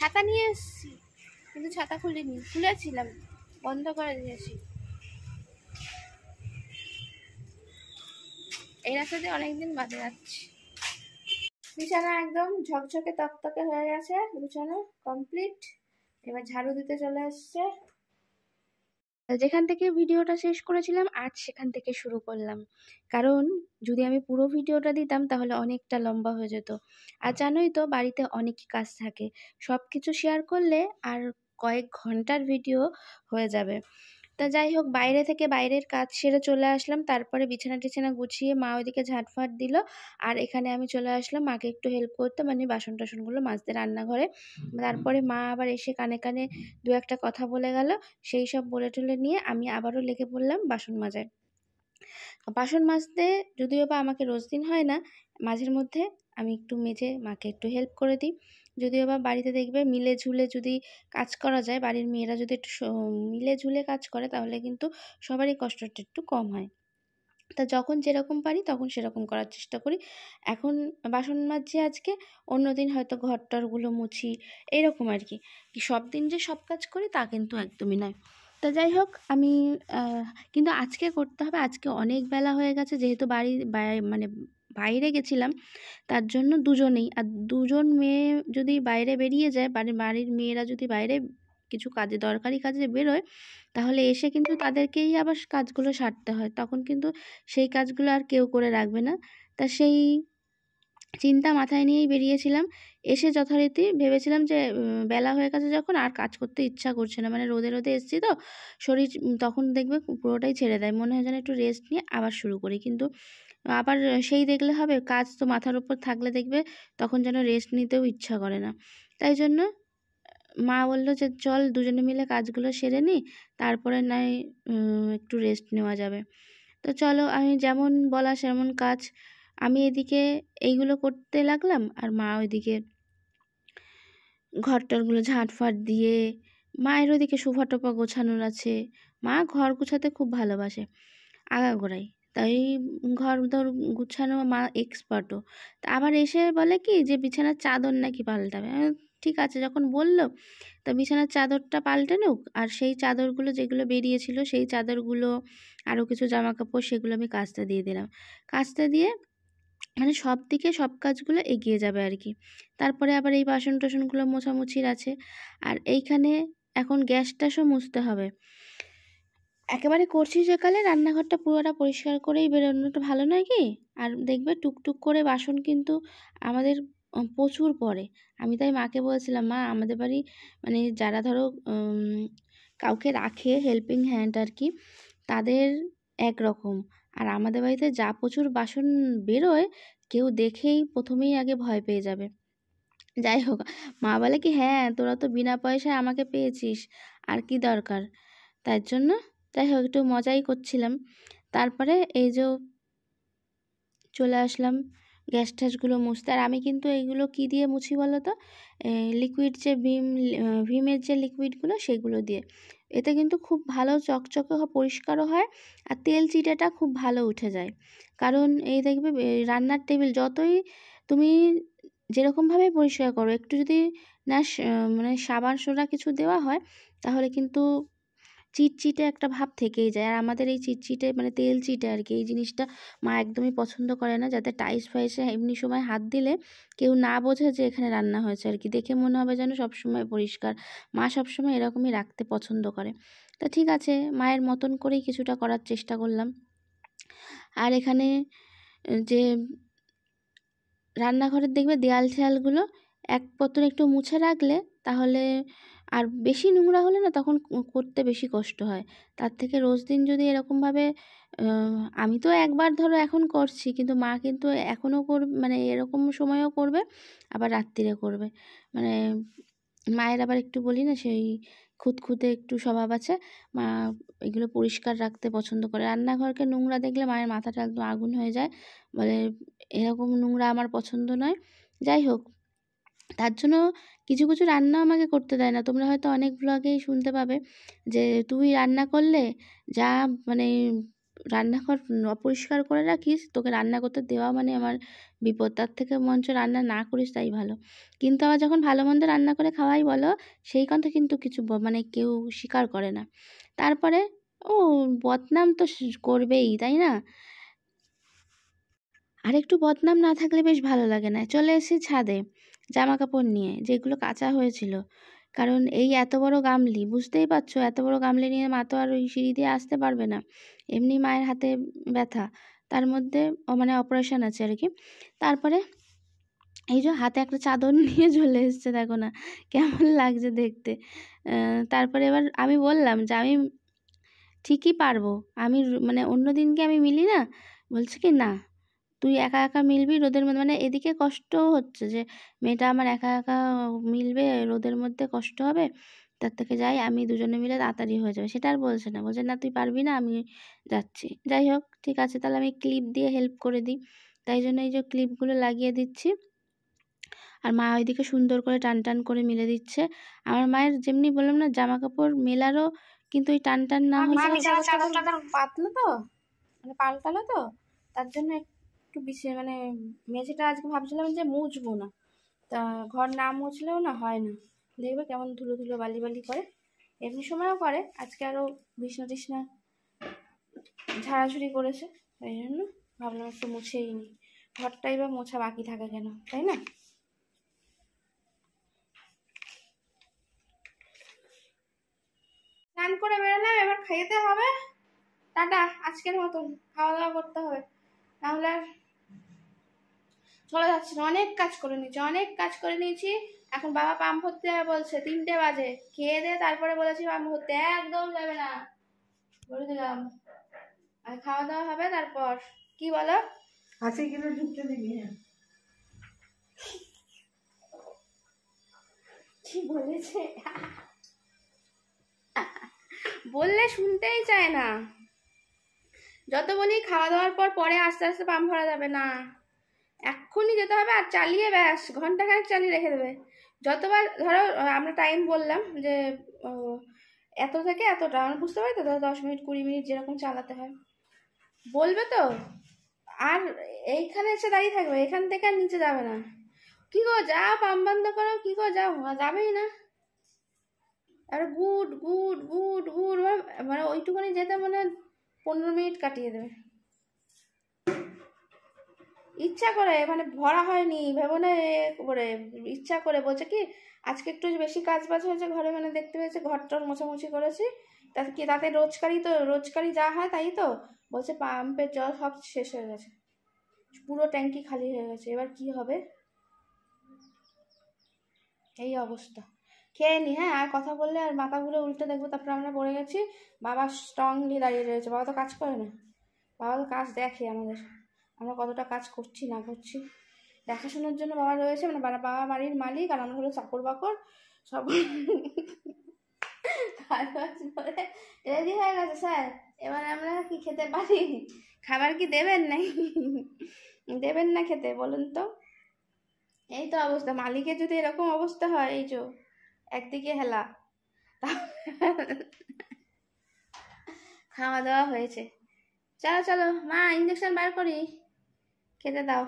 ছাতা নিয়ে এসেছি, কিন্তু ছাতা খুলিনি, খুলেছিলাম, বন্ধ করে দিয়েছি। এই রাস্তা দিয়ে অনেকদিন বাদে যাচ্ছি। বিছানা একদম ঝকঝকে তকতকে হয়ে গেছে, বিছানা কমপ্লিট। এবার ঝাড়ু দিতে চলে এসছে। যেখান থেকে ভিডিওটা শেষ করেছিলাম আজ সেখান থেকে শুরু করলাম, কারণ যদি আমি পুরো ভিডিওটা দিতাম তাহলে অনেকটা লম্বা হয়ে যেত। আর জানোই তো বাড়িতে অনেক কাজ থাকে, সব কিছু শেয়ার করলে আর কয়েক ঘন্টার ভিডিও হয়ে যাবে। তা যাই হোক, বাইরে থেকে বাইরের কাজ সেরে চলে আসলাম। তারপরে বিছানা টিছানা গুছিয়ে মা ওইদিকে ঝাঁটফাট দিল, আর এখানে আমি চলে আসলাম মাকে একটু হেল্প করতে, মানে বাসন টাসনগুলো মাজতে রান্নাঘরে। তারপরে মা আবার এসে কানে কানে দু একটা কথা বলে গেল, সেই সব বলে টলে নিয়ে আমি আবারও লেগে পড়লাম বাসন মাজায়। বাসন মাজতে যদিও বা আমাকে রোজ দিন হয় না, মাঝের মধ্যে আমি একটু মেজে মাকে একটু হেল্প করে দিই। যদিও বা বাড়িতে দেখবে মিলে ঝুলে যদি কাজ করা যায়, বাড়ির মেয়েরা যদি একটু মিলে ঝুলে কাজ করে তাহলে কিন্তু সবারই কষ্টটা একটু কম হয়। তা যখন যেরকম পারি তখন সেরকম করার চেষ্টা করি। এখন বাসন মাজছি আজকে, অন্যদিন হয়তো ঘর টরগুলো মুছি, এরকম আর কি। সব দিন যে সব কাজ করি তা কিন্তু একদমই নয়। তা যাই হোক, আমি কিন্তু আজকে করতে হবে, আজকে অনেক বেলা হয়ে গেছে, যেহেতু মানে বাইরে গেছিলাম, তার জন্য দুজনেই, আর দুজন মেয়ে যদি বাইরে বেরিয়ে যায়, বাড়ির মেয়েরা যদি বাইরে কিছু কাজে দরকারি কাজে বেরোয়, তাহলে এসে কিন্তু তাদেরকেই আবার কাজগুলো সারতে হয়, তখন কিন্তু সেই কাজগুলো আর কেউ করে রাখবে না। তা সেই চিন্তা মাথায় নিয়েই বেরিয়েছিলাম। এসে যথারীতি ভেবেছিলাম যে বেলা হয়ে গেছে যখন, আর কাজ করতে ইচ্ছা করছে না, মানে রোদে রোদে এসেছি তো শরীর তখন দেখবে পুরোটাই ছেড়ে দেয়, মনে হয় যেন একটু রেস্ট নিয়ে আবার শুরু করি। কিন্তু আবার সেই দেখলে হবে, কাজ তো মাথার উপর থাকলে দেখবে তখন যেন রেস্ট নিতেও ইচ্ছা করে না। তাই জন্য মা বলল যে চল দুজনে মিলে কাজগুলো সেরে নিই, তারপরে নয় একটু রেস্ট নেওয়া যাবে। তো চলো, আমি যেমন বলা সেমন কাজ, আমি এদিকে এইগুলো করতে লাগলাম, আর মা ওইদিকে ঘরটরগুলো ঝাঁটফাট দিয়ে, মায়ের ওইদিকে সোফা টোফা গোছানোর আছে। মা ঘর গোছাতে খুব ভালোবাসে আগাগোড়াই, তাই ঘর ধর গুছানো মা এক্সপার্টও। তা আবার এসে বলে কি যে বিছানার চাদর নাকি পাল্টাবে। ঠিক আছে, যখন বললো তা বিছানার চাদরটা পাল্টে নিক, আর সেই চাদরগুলো যেগুলো বেরিয়েছিল সেই চাদরগুলো আরও কিছু জামা কাপড় সেগুলো আমি কাচতে দিয়ে দিলাম। কাচতে দিয়ে মানে সব দিকে সব কাজগুলো এগিয়ে যাবে আর কি। তারপরে আবার এই বাসন টাসনগুলো মোছামুছির আছে, আর এইখানে এখন গ্যাস ট্যাসও মুছতে হবে। একেবারে করছি সকালে, রান্নাঘরটা পুরোটা পরিষ্কার করেই বেরোনোটা ভালো নয় কি? আর দেখবে টুকটুক করে বাসন কিন্তু আমাদের প্রচুর পড়ে। আমি তাই মাকে বলছিলাম, মা আমাদের বাড়ি মানে যারা ধরো কাউকে রাখে হেল্পিং হ্যান্ড আর কি, তাদের একরকম, আর আমাদের বাড়িতে যা প্রচুর বাসন বেরোয় কেউ দেখেই প্রথমেই আগে ভয় পেয়ে যাবে। যাই হোক, মা বলে কি হ্যাঁ তোরা তো বিনা পয়সায় আমাকে পেয়েছিস, আর কি দরকার। তার জন্য যাই হোক একটু মজাই করছিলাম। তারপরে এই যে চলে আসলাম গ্যাস ট্যাসগুলো মুছতে। আর আমি কিন্তু এইগুলো কি দিয়ে মুছি বলো তো, লিকুইড যে ভিমের যে লিকুইডগুলো সেগুলো দিয়ে। এতে কিন্তু খুব ভালো চকচকে পরিষ্কারও হয়, আর তেল চিটাটা খুব ভালো উঠে যায়। কারণ এই দেখবে রান্নার টেবিল যতই তুমি যেরকমভাবে পরিষ্কার করো, একটু যদি না মানে সাবান সোডা কিছু দেওয়া হয়, তাহলে কিন্তু চিটচিটে একটা ভাব থেকেই যায়। আর আমাদের এই চিটচিটে মানে তেল চিটে আর কি, এই জিনিসটা মা একদমই পছন্দ করে না, যাতে টাইস ফাইসে এমনি সময় হাত দিলে কেউ না বোঝে যে এখানে রান্না হয়েছে আর কি, দেখে মনে হবে যেন সবসময় পরিষ্কার। মা সবসময় এরকমই রাখতে পছন্দ করে। তা ঠিক আছে, মায়ের মতন করেই কিছুটা করার চেষ্টা করলাম। আর এখানে যে রান্নাঘরের দেখবে দেয়াল ঠেয়ালগুলো এক পত্র একটু মুছে রাখলে, তাহলে আর বেশি নোংরা হলে না তখন করতে বেশি কষ্ট হয়। তার থেকে রোজ দিন যদি এরকমভাবে আমি তো একবার ধরো এখন করছি, কিন্তু মা কিন্তু এখনও মানে এরকম সময়ও করবে, আবার রাত্রিরে করবে। মানে মায়ের আবার একটু বলি না সেই খুঁতখুঁতে একটু স্বভাব আছে, মা এগুলো পরিষ্কার রাখতে পছন্দ করে। রান্নাঘরকে নোংরা দেখলে মায়ের মাথাটা একদম আগুন হয়ে যায়, বলে এরকম নোংরা আমার পছন্দ নয়। যাই হোক, তার জন্য কিছু কিছু রান্না আমাকে করতে দেয় না। তোমরা হয়তো অনেক ব্লগেই শুনতে পাবে যে তুই রান্না করলে যা মানে রান্নাঘর অপরিষ্কার করে রাখিস, তোকে রান্না করতে দেওয়া মানে আমার বিপদ। তার থেকে মঞ্চ রান্না না করিস তাই ভালো। কিন্তু আবার যখন ভালো মন্দ রান্না করে খাওয়াই বলো, সেই কথা কিন্তু কিছু মানে কেউ স্বীকার করে না। তারপরে ও বদনাম তো করবেই, তাই না? আর একটু বদনাম না থাকলে বেশ ভালো লাগে না। চলে এসেছি ছাদে জামা কাপড় নিয়ে, যেগুলো কাঁচা হয়েছিল। কারণ এই এত বড় গামলি, বুঝতেই পারছো, এত বড় গামলি নিয়ে মা তো আর ওই সিঁড়ি দিয়ে আসতে পারবে না। এমনি মায়ের হাতে ব্যথা, তার মধ্যে মানে অপারেশন আছে আর কি। তারপরে এই যে হাতে একটা চাদর নিয়ে চলে এসছে, দেখো না কেমন লাগছে দেখতে। তারপরে এবার আমি বললাম যে আমি ঠিকই পারবো, আমি মানে অন্য দিনকে আমি মিলি না। বলছে কি না, তুই একা একা মিলবি রোদের মধ্যে, মানে এদিকে কষ্ট হচ্ছে যে মেয়েটা আমার একা একা মিলবে, রোদের মধ্যে কষ্ট হবে, তার থেকে যাই আমি দুজনে মিলে তাড়াতাড়ি হয়ে যাবে। সেটা আর বলছে না, বলছে না তুই পারবি না, আমি যাচ্ছি। যাই হোক ঠিক আছে, তাহলে আমি ক্লিপ দিয়ে হেল্প করে দিই। তাই জন্য এই যে ক্লিপগুলো লাগিয়ে দিচ্ছি, আর মা ওইদিকে সুন্দর করে টান টান করে মিলে দিচ্ছে। আমার মায়ের যেমনি বললাম না জামা কাপড় মেলারও কিন্তু ওই টান টান না হলে পাতলো তো, মানে পাল্টালো তো, তার জন্য একটু বেশি মানে মেঝেটা আজকে ভাবছিলাম যে মুছবো না, তা ঘর না মুছলেও না হয় না, দেখবে কেমন ধুলো ধুলো বালি বালি করে। এমনি সময়ও করে, আজকে আরও বিছনা টিছনা ঝাড়াঝুড়ি করেছে, তাই জন্য ভাবলাম একটু মুছেই নি। ঘরটাই বা মোছা বাকি থাকে কেন, তাই না? স্নান করে বেরোলাম, এবার খাইতে হবে। টাটা, আজকের মতন খাওয়া দাওয়া করতে হবে, নাহলে আর চলে যাচ্ছে না। অনেক কাজ করে নিয়েছি, অনেক কাজ করে নিয়েছি। এখন বাবা পাম্প ভরতে যাবে বলছে, 3টে বাজে। খেয়ে দিয়ে তারপরে বলেছি পাম্প ভরতে, একদম যাবে না বলে দিলাম। আর খাওয়া দাওয়া হবে তারপর। কি বলো? আছে কিনা ঢুকতে দিবি? কি বলেছে? বললে শুনতেই চায় না। যত বলি খাওয়া দাওয়ার পর পরে আস্তে আস্তে পাম্প ভরা যাবে না, এক্ষুনি যেতে হবে। আর চালিয়ে ব্যাস ঘন্টাখানেক চালিয়ে রেখে দেবে। যতবার ধরো আমরা টাইম বললাম যে এত থেকে এতটা, আমরা বুঝতে পারি তো, 10 মিনিট 20 মিনিট যেরকম চালাতে হয় বলবে তো। আর এইখানে এসে দাঁড়িয়ে থাকবে, এখান থেকে আর নিচে যাবে না। কি গো যাও পাম্প বন্ধ করো, কি গো যাও, যাবেই না। আর গুড গুড গুড গুড, মানে ওইটুকুনি যেতে মনে 15 মিনিট কাটিয়ে দেবে। ইচ্ছা করে, মানে ভরা হয়নি ভেবো না, করে ইচ্ছা করে বলছে কি আজকে একটু বেশি কাজ বাজ হয়েছে ঘরে, মানে দেখতে পেয়েছে ঘরটার মোছামুছি করেছি, তাতে কি তাতে রোজকারি যা হয় তাই তো। বলছে পাম্পের জল সব শেষ হয়ে গেছে, পুরো ট্যাঙ্কি খালি হয়ে গেছে, এবার কি হবে। এই অবস্থা। খেয়ে নি, হ্যাঁ আর কথা বললে আর মাথা ঘুরে উল্টে দেখবো, তারপরে আমরা পড়ে গেছি। বাবা স্ট্রংলি দাঁড়িয়ে রয়েছে, বাবা তো কাজ করে না, বাবা তো কাজ দেখে আমাদের, আমরা কতটা কাজ করছি না করছি দেখাশোনার জন্য বাবা রয়েছে। মানে বাবা বাড়ির মালিক, আর আমরা হলো চাকর বাকর সব। রেডি হয়ে গেছে স্যার, এবার আমরা কি খেতে পারি? খাবার কি দেবেন নাই? দেবেন না খেতে বলুন তো? এই তো অবস্থা, মালিকের যদি এরকম অবস্থা হয়, এই যে একদিকে হেলা। খাওয়া দাওয়া হয়েছে, চলো চলো মা ইঞ্জেকশন বার করি, খেতে দাও।